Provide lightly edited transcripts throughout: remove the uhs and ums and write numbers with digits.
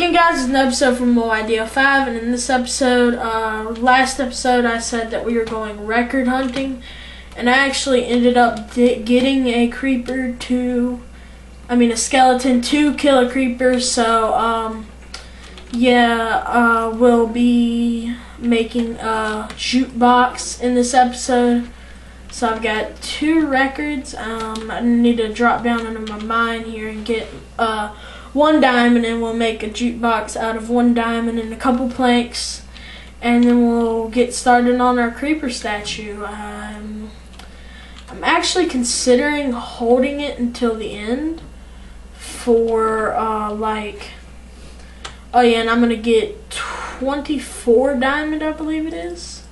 again, guys, it's an episode from Low Idea 5, and in this episode, last episode, I said that we were going record hunting, and I actually ended up getting a skeleton to kill a creeper. So, we'll be making a jukebox in this episode. So I've got 2 records. I need to drop down into my mine here and get 1 diamond, and we'll make a jukebox out of 1 diamond and a couple planks, and then we'll get started on our creeper statue. I'm actually considering holding it until the end for and I'm gonna get 24 diamond, I believe it is.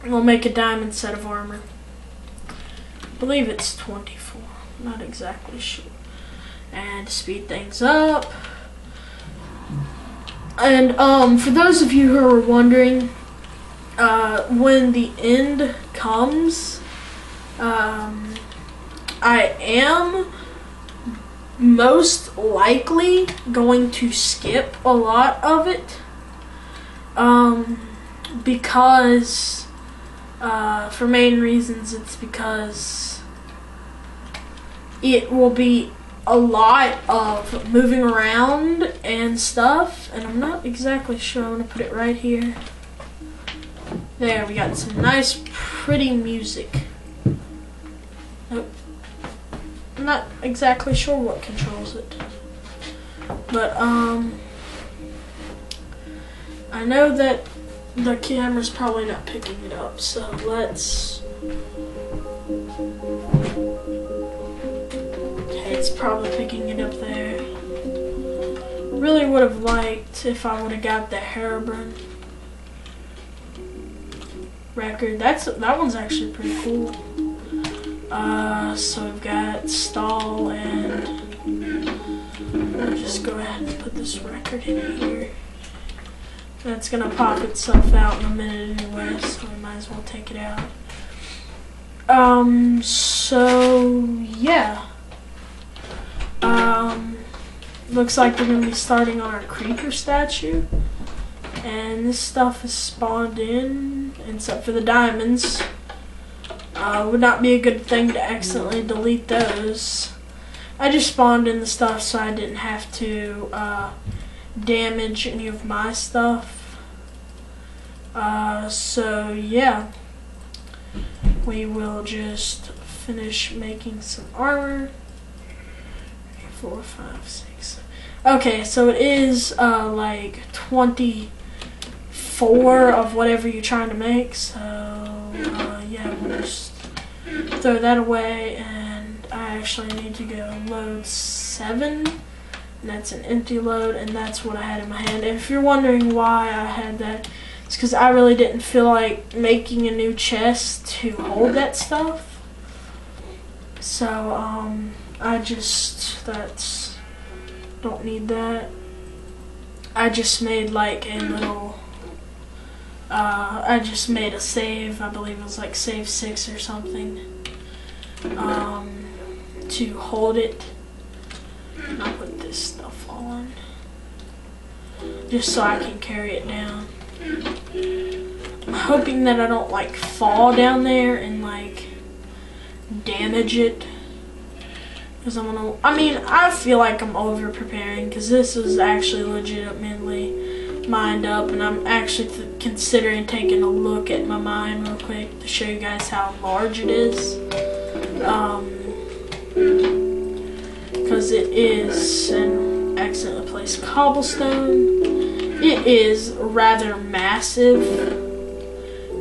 We'll make a diamond set of armor. I believe it's 24. Not exactly sure. And to speed things up. And for those of you who are wondering, when the end comes, I am most likely going to skip a lot of it, because for main reasons, it's because it will be a lot of moving around and stuff, and I'm not exactly sure. I'm gonna put it right here. There, we got some nice pretty music. Nope. I'm not exactly sure what controls it, but I know that the camera's probably not picking it up, so let's... Okay, it's probably picking it up there. Really would have liked if I would have got the Herobrine record. That one's actually pretty cool. So we've got stall, and we'll just go ahead and put this record in here. That's gonna pop itself out in a minute anyway, so we might as well take it out. So yeah. Looks like we're gonna be starting on our creeper statue, and this stuff is spawned in, except for the diamonds. Would not be a good thing to accidentally delete those. I just spawned in the stuff so I didn't have to damage any of my stuff. So yeah, we will just finish making some armor. 4, 5, 6. Okay, so it is like 24 of whatever you're trying to make. So yeah, we'll just throw that away, and I actually need to go load 7. And that's an empty load, and that's what I had in my hand. And if you're wondering why I had that, it's because I really didn't feel like making a new chest to hold that stuff. So don't need that. I just made like a little, I just made a save, I believe it was like save 6 or something, to hold it. And I'll put this stuff on, just so I can carry it down. I'm hoping that I don't like fall down there and like damage it. Because I feel like I'm over preparing, because this is actually legitimately mined up, and I'm actually considering taking a look at my mine real quick to show you guys how large it is. Because it is an accidentally placed cobblestone. It is rather massive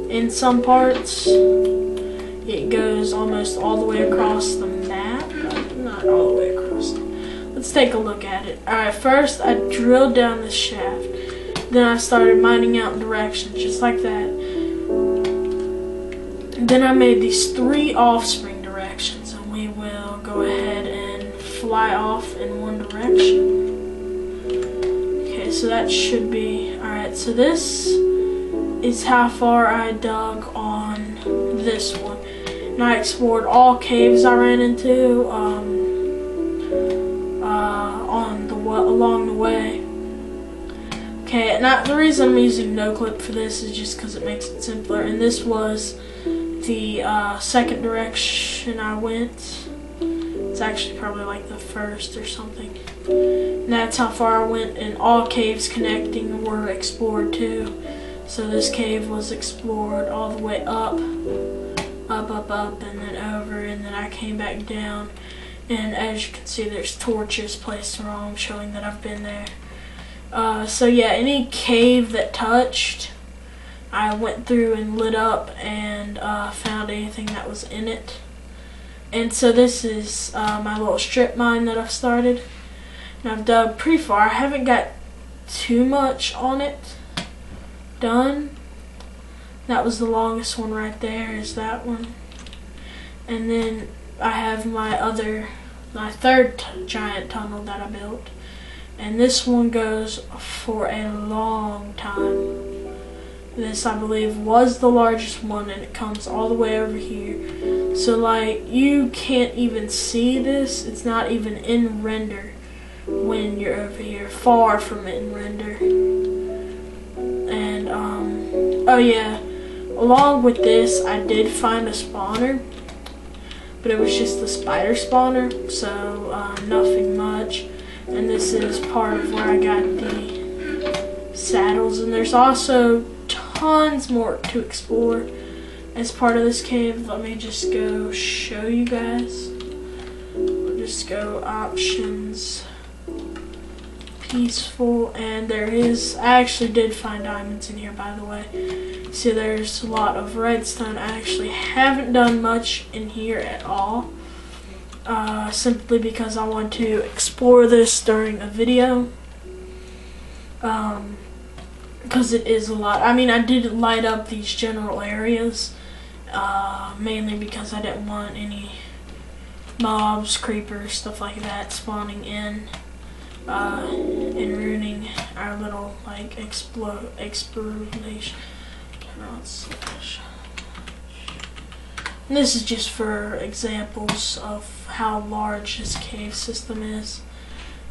in some parts. It goes almost all the way across the map. Not all the way across. Let's take a look at it. Alright, first I drilled down this shaft. Then I started mining out in directions, just like that. And then I made these 3 offspring directions, and we will go ahead and fly off in one direction. Okay, so that should be... Alright, so this is how far I dug on this one. And I explored all caves I ran into on the yeah, now the reason I'm using no clip for this is just because it makes it simpler. And this was the second direction I went. It's actually probably like the first or something. And that's how far I went, and all caves connecting were explored too. So this cave was explored all the way up, and then over, and then I came back down. And as you can see, there's torches placed wrong, showing that I've been there. So yeah, any cave that touched, I went through and lit up and found anything that was in it. And so this is my little strip mine that I've started. And I've dug pretty far. I haven't got too much on it done. That was the longest one right there, is that one. And then I have my third giant tunnel that I built. And this one goes for a long time. This, I believe, was the largest one, and it comes all the way over here. So like, you can't even see this. It's not even in render when you're over here, far from in render. And oh yeah, along with this, I did find a spawner, but it was just the spider spawner, so nothing much. And this is part of where I got the saddles, and there's also tons more to explore as part of this cave. Let me just go show you guys. We'll just go options, peaceful, and there is, I actually did find diamonds in here, by the way. See, there's a lot of redstone. I actually haven't done much in here at all, simply because I want to explore this during a video. Because it is a lot. I mean, I did light up these general areas, mainly because I didn't want any mobs, creepers, stuff like that spawning in and ruining our little like exploration. And this is just for examples of how large this cave system is.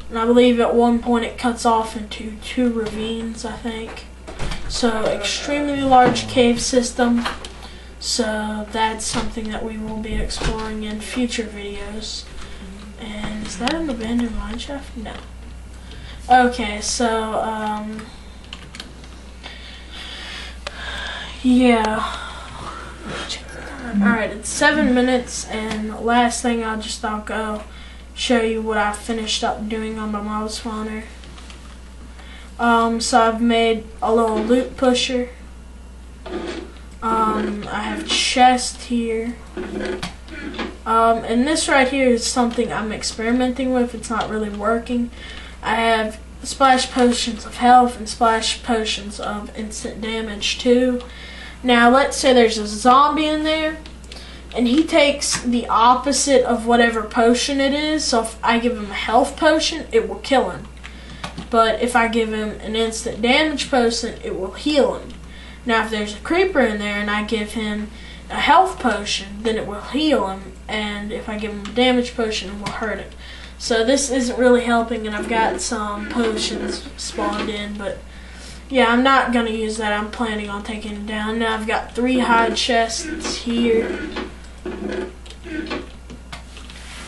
And I believe at one point it cuts off into 2 ravines, I think. So, extremely large cave system. So, that's something that we will be exploring in future videos. And is that an abandoned mineshaft? No. Okay, so, yeah. Alright, it's 7 minutes, and last thing I'll go show you what I finished up doing on my mob spawner. So I've made a little loot pusher. I have chest here. And this right here is something I'm experimenting with. It's not really working. I have splash potions of health and splash potions of instant damage too. Now let's say there's a zombie in there, and he takes the opposite of whatever potion it is. So if I give him a health potion, it will kill him. But if I give him an instant damage potion, it will heal him. Now if there's a creeper in there and I give him a health potion, then it will heal him. And if I give him a damage potion, it will hurt him. So this isn't really helping, and I've got some potions spawned in, but yeah, I'm not going to use that. I'm planning on taking it down. Now I've got 3 hide chests here.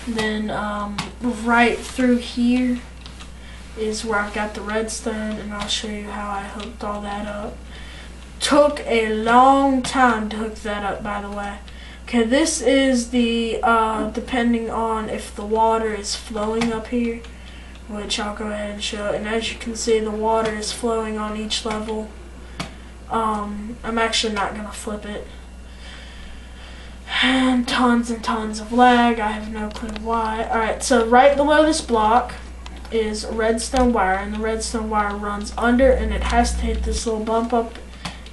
Then right through here is where I've got the redstone, and I'll show you how I hooked all that up. Took a long time to hook that up, by the way. Okay, this is the, depending on if the water is flowing up here, which I'll go ahead and show. And as you can see, the water is flowing on each level. I'm actually not going to flip it. And tons of lag. I have no clue why. Alright, so right below this block is redstone wire, and the redstone wire runs under, and it has to hit this little bump up,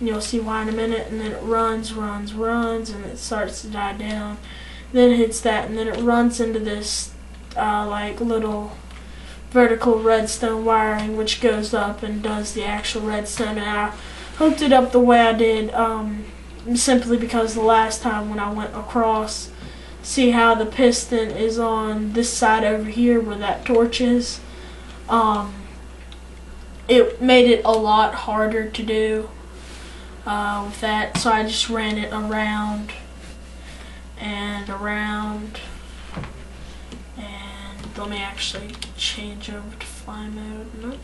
and you'll see why in a minute. And then it runs, and it starts to die down. Then it hits that, and then it runs into this like little vertical redstone wiring, which goes up and does the actual redstone. And I hooked it up the way I did, simply because the last time when I went across, see how the piston is on this side over here where that torch is, it made it a lot harder to do with that, so I just ran it around and around. And let me actually change over to fly mode. Nope.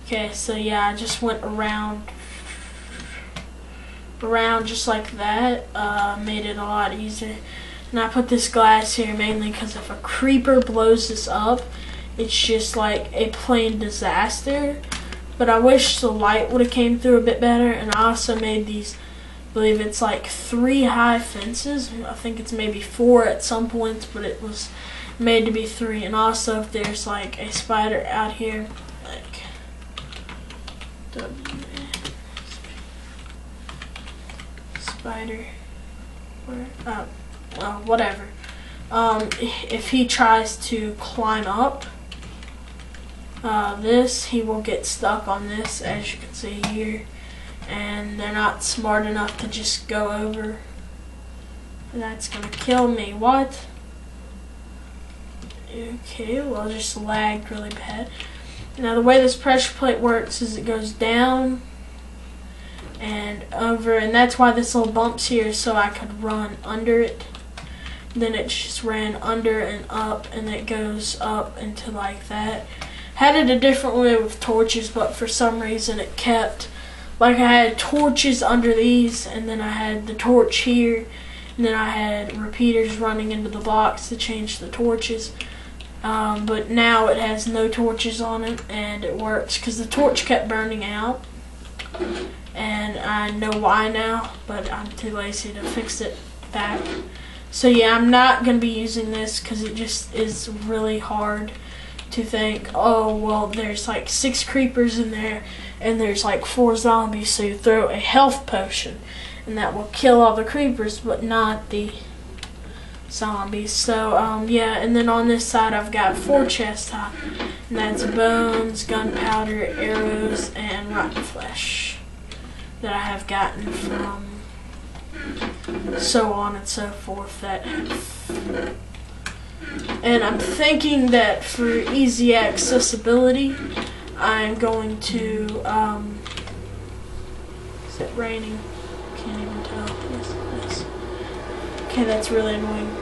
Okay, so yeah, I just went around just like that. Made it a lot easier. And I put this glass here mainly because if a creeper blows this up, it's just like a plain disaster. But I wish the light would have came through a bit better. And I also made these, I believe it's like 3 high fences. I think it's maybe 4 at some points, but it was made to be 3. And also if there's like a spider out here, like spider, whatever. If he tries to climb up this, he will get stuck on this, as you can see here, and they're not smart enough to just go over. And that's gonna kill me. What? Okay, well, just lagged really bad. Now the way this pressure plate works is it goes down and over, and that's why this little bump's here, so I could run under it. Then it just ran under and up, and it goes up into like that. Had it a different way with torches, but for some reason it kept, like I had torches under these, and then I had the torch here, and then I had repeaters running into the box to change the torches. But now it has no torches on it, and it works because the torch kept burning out. And I know why now, but I'm too lazy to fix it back. So yeah, I'm not going to be using this because it just is really hard to think, oh, well, there's like 6 creepers in there and there's like 4 zombies, so you throw a health potion and that will kill all the creepers but not the zombies. So yeah, and then on this side I've got 4 chests high, and that's bones, gunpowder, arrows, and rotten flesh that I have gotten from so on and so forth. And I'm thinking that for easy accessibility, I'm going to, is it raining? Can't even tell. Yes, it is. Okay, that's really annoying.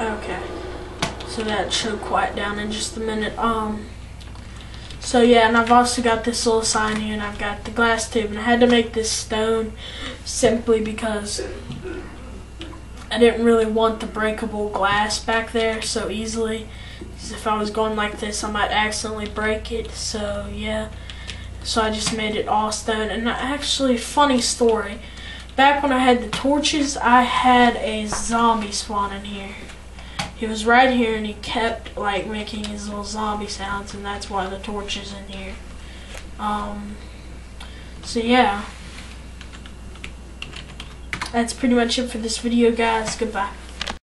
Okay, so that should quiet down in just a minute. So yeah, and I've also got this little sign here, and I've got the glass tube, and I had to make this stone simply because I didn't really want the breakable glass back there so easily, because if I was going like this I might accidentally break it. So yeah, so I just made it all stone. And actually, funny story, back when I had the torches, I had a zombie spawn in here. He was right here, and he kept like making his little zombie sounds, and that's why the torch is in here. So yeah, that's pretty much it for this video, guys. Goodbye.